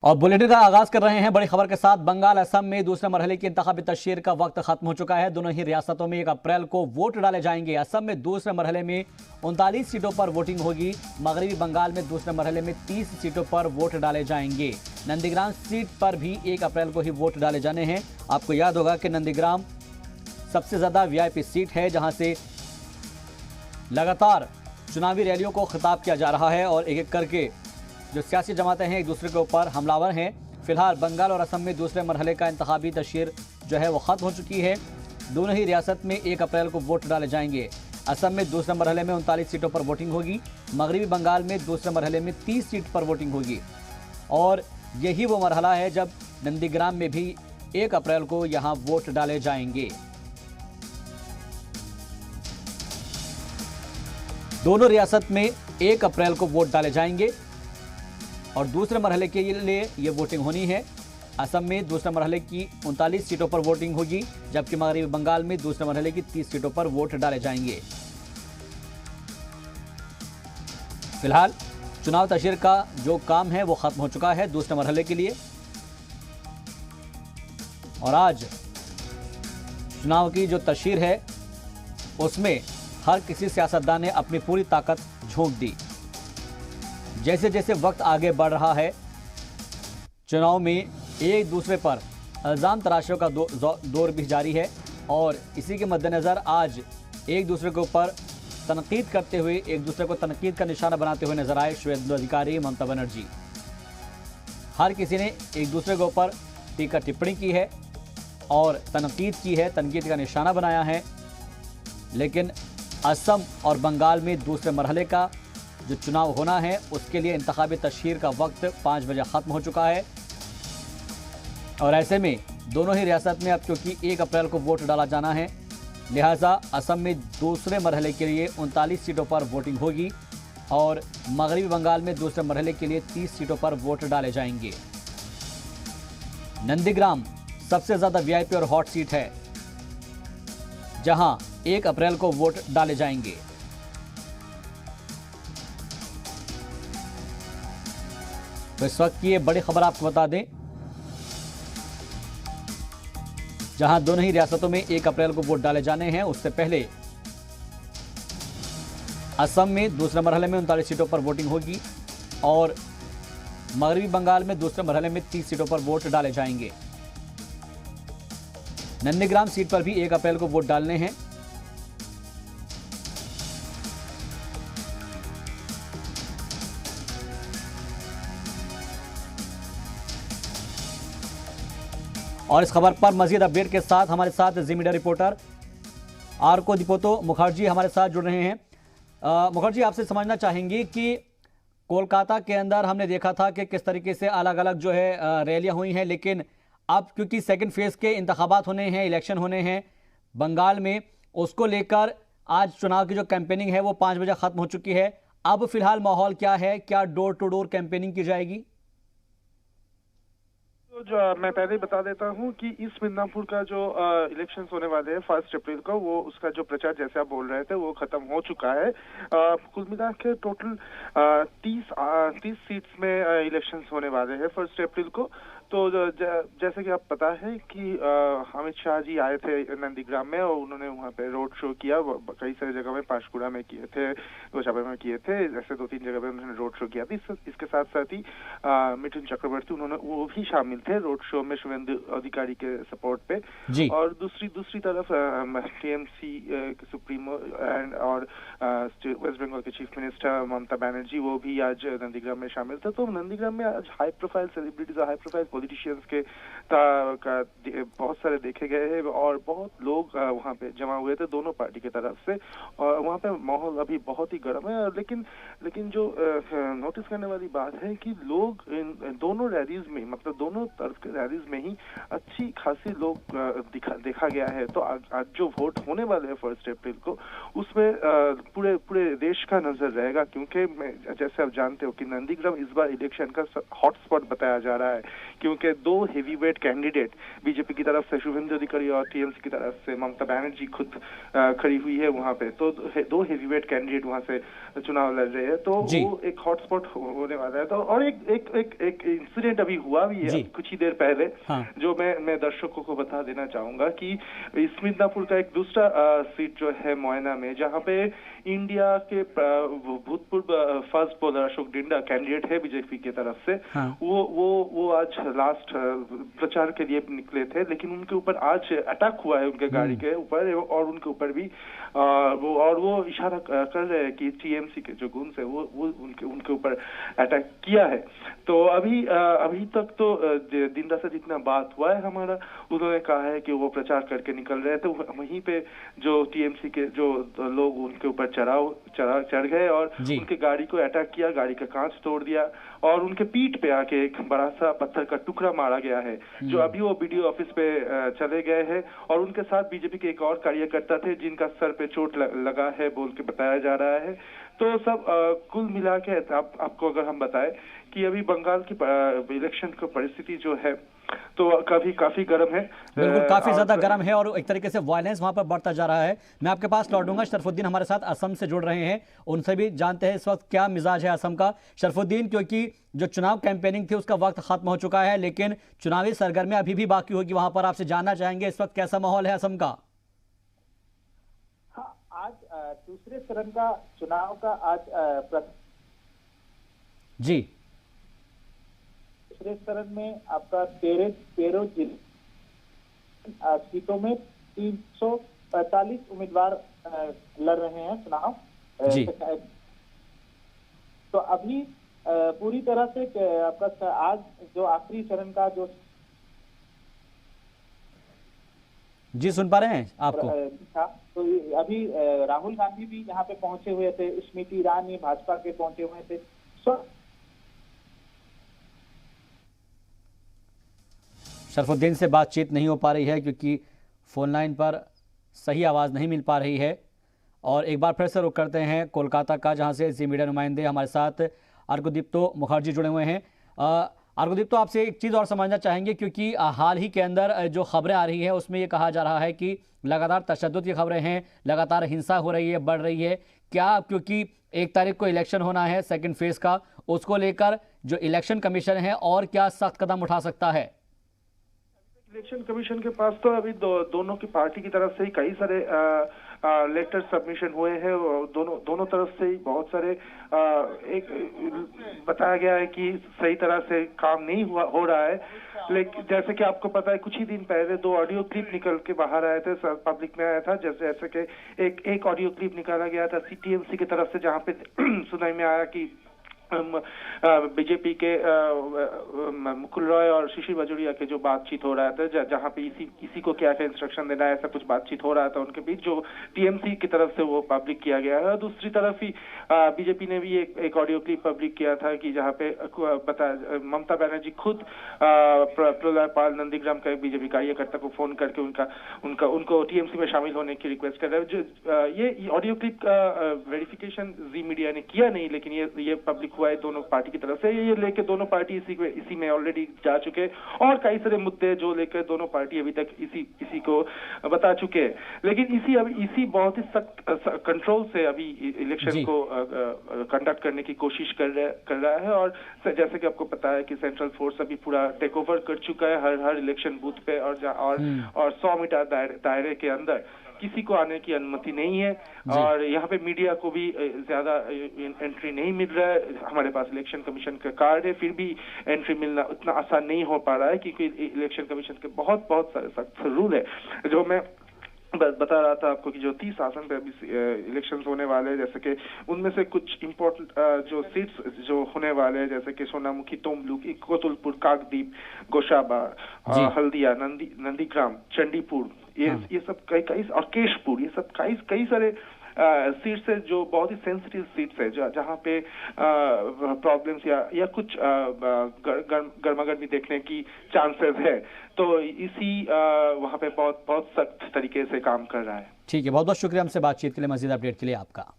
और बुलेटिन का आगाज कर रहे हैं बड़ी खबर के साथ। बंगाल असम में दूसरे मरहले की इंतखाबी तशहीर का वक्त खत्म हो चुका है। दोनों ही रियासतों में 1 अप्रैल को वोट डाले जाएंगे। असम में दूसरे मरहले में 39 सीटों पर वोटिंग होगी। मगरबी बंगाल में दूसरे मरहले में 30 सीटों पर वोट डाले जाएंगे। नंदीग्राम सीट पर भी 1 अप्रैल को ही वोट डाले जाने हैं। आपको याद होगा कि नंदीग्राम सबसे ज्यादा वीआईपी सीट है, जहां से लगातार चुनावी रैलियों को खिताब किया जा रहा है और एक एक करके जो सियासी जमातें हैं एक दूसरे के ऊपर हमलावर हैं। फिलहाल बंगाल और असम में दूसरे मरहले का इंतखाबी तशहीर जो है वो खत्म हो चुकी है। दोनों ही रियासत में 1 अप्रैल को वोट डाले जाएंगे। असम में दूसरे मरहले में 39 सीटों पर वोटिंग होगी। मगरबी बंगाल में दूसरे मरहले में 30 सीट पर वोटिंग होगी और यही वो मरहला है जब नंदीग्राम में भी 1 अप्रैल को यहां वोट डाले जाएंगे। दोनों रियासत में 1 अप्रैल को वोट डाले जाएंगे और दूसरे मरहले के लिए ये वोटिंग होनी है। असम में दूसरे मरहले की 39 सीटों पर वोटिंग होगी, जबकि मगरबी बंगाल में दूसरे मरहले की 30 सीटों पर वोट डाले जाएंगे। फिलहाल चुनाव तशहीर का जो काम है वो खत्म हो चुका है दूसरे मरहले के लिए और आज चुनाव की जो तशहीर है उसमें हर किसी सियासतदान ने अपनी पूरी ताकत झोंक दी। जैसे जैसे वक्त आगे बढ़ रहा है, चुनाव में एक दूसरे पर इल्जाम तराशियों का दौर भी जारी है और इसी के मद्देनज़र आज एक दूसरे के ऊपर तनकीद करते हुए, एक दूसरे को तनकीद का निशाना बनाते हुए नजर आए शुवेंदु अधिकारी, ममता बनर्जी। हर किसी ने एक दूसरे के ऊपर टीका टिप्पणी की है और तनकीद की है, तनकीद का निशाना बनाया है। लेकिन असम और बंगाल में दूसरे मरहले का जो चुनाव होना है उसके लिए इंतखाबी तशहीर का वक्त 5 बजे खत्म हो चुका है और ऐसे में दोनों ही रियासत में अब क्योंकि 1 अप्रैल को वोट डाला जाना है, लिहाजा असम में दूसरे मरहले के लिए 39 सीटों पर वोटिंग होगी और मगरबी बंगाल में दूसरे मरहले के लिए 30 सीटों पर वोट डाले जाएंगे। नंदीग्राम सबसे ज्यादा वीआईपी और हॉट सीट है, जहां 1 अप्रैल को वोट डाले जाएंगे। तो इस वक्त की ये बड़ी खबर आपको बता दें, जहां दोनों ही रियासतों में 1 अप्रैल को वोट डाले जाने हैं, उससे पहले असम में दूसरे मरहले में 39 सीटों पर वोटिंग होगी और मगरबी बंगाल में दूसरे मरहले में 30 सीटों पर वोट डाले जाएंगे। नंदीग्राम सीट पर भी 1 अप्रैल को वोट डालने हैं। और इस खबर पर मजीद अपडेट के साथ हमारे साथ जी मीडिया रिपोर्टर आरको दिपोतो मुखर्जी हमारे साथ जुड़ रहे हैं। मुखर्जी, आपसे समझना चाहेंगे कि कोलकाता के अंदर हमने देखा था कि किस तरीके से अलग अलग जो है रैलियां हुई हैं, लेकिन अब क्योंकि सेकंड फेज के इंतखाबात होने हैं, इलेक्शन होने हैं बंगाल में, उसको लेकर आज चुनाव की जो कैंपेनिंग है वो 5 बजे खत्म हो चुकी है। अब फिलहाल माहौल क्या है? क्या डोर टू डोर कैंपेनिंग की जाएगी? तो जो मैं पहले ही बता देता हूं कि इस मिदनापुर का जो इलेक्शंस होने वाले हैं 1 अप्रैल को, वो उसका जो प्रचार जैसे आप बोल रहे थे वो खत्म हो चुका है। कुल मिला के टोटल 30 सीट्स में इलेक्शंस होने वाले हैं 1 अप्रैल को। तो जैसे कि आप पता है कि अमित शाह जी आए थे नंदीग्राम में और उन्होंने वहाँ पे रोड शो किया। कई सारी जगह में, पांशकुड़ा में किए थे, गोशाबा में किए थे, ऐसे 2-3 जगह पे उन्होंने रोड शो किया था। इसके साथ साथ ही मिथुन चक्रवर्ती वो भी शामिल थे रोड शो में शुवेंदु अधिकारी के सपोर्ट पे। और दूसरी तरफ टीएमसी के सुप्रीमो और वेस्ट बंगाल के चीफ मिनिस्टर ममता बनर्जी, वो भी आज नंदीग्राम में शामिल थे। तो नंदीग्राम में आज high profile celebrities, high profile politicians के बहुत सारे देखे गए हैं और बहुत लोग वहाँ पे जमा हुए थे दोनों पार्टी की तरफ से। और वहाँ पे माहौल अभी बहुत ही गर्म है। लेकिन जो नोटिस करने वाली बात है कि लोग इन दोनों रैलीज में, मतलब दोनों तरफ के रैलीज में ही अच्छी खासी लोग देखा गया है। तो आज जो वोट होने वाले हैं 1 अप्रैल को, उसमें पूरे देश का नजर रहेगा, क्योंकि जैसे आप जानते हो कि नंदीग्राम इस बार इलेक्शन का हॉटस्पॉट बताया जा रहा है। क्योंकि दो हेवीवेट कैंडिडेट बीजेपी की तरफ से शुभेंदु अधिकारी और टीएमसी की तरफ से ममता बनर्जी खुद खड़ी हुई है वहां पे। तो दो हेवीवेट कैंडिडेट वहां से चुनाव लड़ रहे हैं, तो वो एक हॉटस्पॉट होने वाला है। तो और एक इंसिडेंट अभी हुआ भी है कुछ ही देर पहले, जो मैं दर्शकों को बता देना चाहूंगा कि इस मिदनापुर का एक दूसरा सीट जो है मोयना में, जहां पे इंडिया के भूतपूर्व first bowler Ashok Dinda candidate है बीजेपी की तरफ से, वो आज लास्ट प्रचार के लिए निकले थे, लेकिन उनके ऊपर आज अटैक हुआ है उनके गाड़ी के ऊपर, और उनके ऊपर भी वो इशारा कर रहे हैं कि टीएमसी के जो गुंड है वो उनके ऊपर अटैक किया है। तो अभी तक तो दिंदा से जितना बात हुआ है हमारा, उन्होंने कहा है कि वो प्रचार करके निकल रहे थे, वहीं पे जो टीएमसी के जो लोग उनके ऊपर चढ़ गए और उनके गाड़ी को अटैक किया, गाड़ी का कांच तोड़ दिया और उनके पीठ पे आके एक बड़ा सा पत्थर का टुकड़ा मारा गया है, जो अभी वो बीडीओ ऑफिस पे चले गए हैं। और उनके साथ बीजेपी के एक और कार्यकर्ता थे जिनका सर पे चोट लगा है बोल के बताया जा रहा है। तो सब कुल मिला के आपको अगर हम बताएं कि अभी बंगाल की इलेक्शन की परिस्थिति जो है तो काफी गर्म है, बिल्कुल काफी ज्यादा गर्म है और एक तरीके से वायलेंस वहां पर बढ़ता जा रहा है। मैं आपके पास लौटूंगा, शरफुद्दीन हमारे साथ असम से जुड़ रहे हैं, उनसे भी जानते हैं इस वक्त क्या मिजाज है असम का। शरफुद्दीन, क्योंकि जो चुनाव कैंपेनिंग थी उसका वक्त खत्म हो चुका है, लेकिन चुनावी सरगर्मियां अभी भी बाकी होगी वहां पर, आपसे जानना चाहेंगे इस वक्त कैसा माहौल है असम का? आज दूसरे चरण का चुनाव का आज जी दूसरे चरण में आपका 13 सीटों में 345 उम्मीदवार लड़ रहे हैं चुनाव जी। तो अभी पूरी तरह से आपका आज जो आखिरी चरण का जो जी सुन पा रहे हैं आपको था, तो अभी राहुल गांधी भी यहाँ पे पहुंचे हुए थे, स्मृति ईरानी भाजपा के पहुंचे हुए थे। शरफुद्दीन से बातचीत नहीं हो पा रही है क्योंकि फोन लाइन पर सही आवाज़ नहीं मिल पा रही है। और एक बार फिर से रुक करते हैं कोलकाता का, जहां से जी मीडिया नुमाइंदे हमारे साथ अर्घदीप्तो मुखर्जी जुड़े हुए हैं। अर्घदीप्तो, आपसे एक चीज़ और समझना चाहेंगे, क्योंकि हाल ही के अंदर जो खबरें आ रही है उसमें ये कहा जा रहा है कि लगातार तशद्दुद की खबरें हैं, लगातार हिंसा हो रही है, बढ़ रही है। क्या क्योंकि 1 तारीख को इलेक्शन होना है सेकेंड फेज का, उसको लेकर जो इलेक्शन कमीशन है और क्या सख्त कदम उठा सकता है? इलेक्शन कमीशन के पास तो अभी दोनों की पार्टी की तरफ से ही कई सारे लेटर सबमिशन हुए हैं, दोनों तरफ से ही बहुत सारे एक बताया गया है कि सही तरह से काम नहीं हो रहा है। लेकिन जैसे कि आपको पता है कुछ ही दिन पहले 2 ऑडियो क्लिप निकल के बाहर आए थे, पब्लिक में आया था, जैसे कि एक ऑडियो क्लिप निकाला गया था टीएमसी की तरफ से, जहां पे सुनाई में आया कि बीजेपी के मुकुल रॉय और शिशिर बजोरिया के जो बातचीत हो रहा था, जहां पे इसी को क्या क्या इंस्ट्रक्शन देना है, ऐसा कुछ बातचीत हो रहा था उनके बीच, जो टीएमसी की तरफ से वो पब्लिक किया गया है। और दूसरी तरफ ही बीजेपी ने भी एक ऑडियो क्लिप पब्लिक किया था कि जहां पे ममता बनर्जी खुद प्रलय पाल नंदीग्राम का एक बीजेपी कार्यकर्ता को फोन करके उनको टीएमसी में शामिल होने की रिक्वेस्ट कर रहे हैं। ये ऑडियो क्लिप का वेरिफिकेशन जी मीडिया ने किया नहीं, लेकिन ये पब्लिक हुआ है दोनों पार्टी की तरफ से, ये लेके दोनों पार्टी इसी में ऑलरेडी जा चुके और कई सारे मुद्दे जो लेकर दोनों पार्टी अभी तक इसी को बता चुके हैं। लेकिन इसी बहुत ही सख्त कंट्रोल से अभी इलेक्शन को कंडक्ट करने की कोशिश कर रहा है। और जैसे कि आपको पता है कि सेंट्रल फोर्स अभी पूरा टेक ओवर कर चुका है हर इलेक्शन बूथ पे, और 100 मीटर दायरे के अंदर किसी को आने की अनुमति नहीं है। और यहाँ पे मीडिया को भी ज्यादा एंट्री नहीं मिल रहा है। हमारे पास इलेक्शन कमीशन का कार्ड है, फिर भी एंट्री मिलना उतना आसान नहीं हो पा रहा है, क्योंकि इलेक्शन कमीशन के बहुत सारे सख्त रूल है। जो मैं बता रहा था आपको कि जो 30 आसन पे अभी इलेक्शन होने वाले हैं, जैसे कि उनमें से कुछ इम्पोर्टेंट जो सीट्स जो होने वाले हैं, जैसे कि सोनामुखी, तोमलुक, कोतुलपुर, काकदीप, गोशाबा, हल्दिया, नंदीग्राम, चंडीपुर, ये सब कई और केशपुर, ये सब कई सारे सीट्स है जो बहुत ही सेंसिटिव सीट्स है, जहाँ पे प्रॉब्लम्स या कुछ गर्मागर्मी देखने की चांसेस है। तो इसी वहाँ पे बहुत सख्त तरीके से काम कर रहा है। ठीक है, बहुत बहुत शुक्रिया हमसे बातचीत के लिए, मजीद अपडेट के लिए आपका।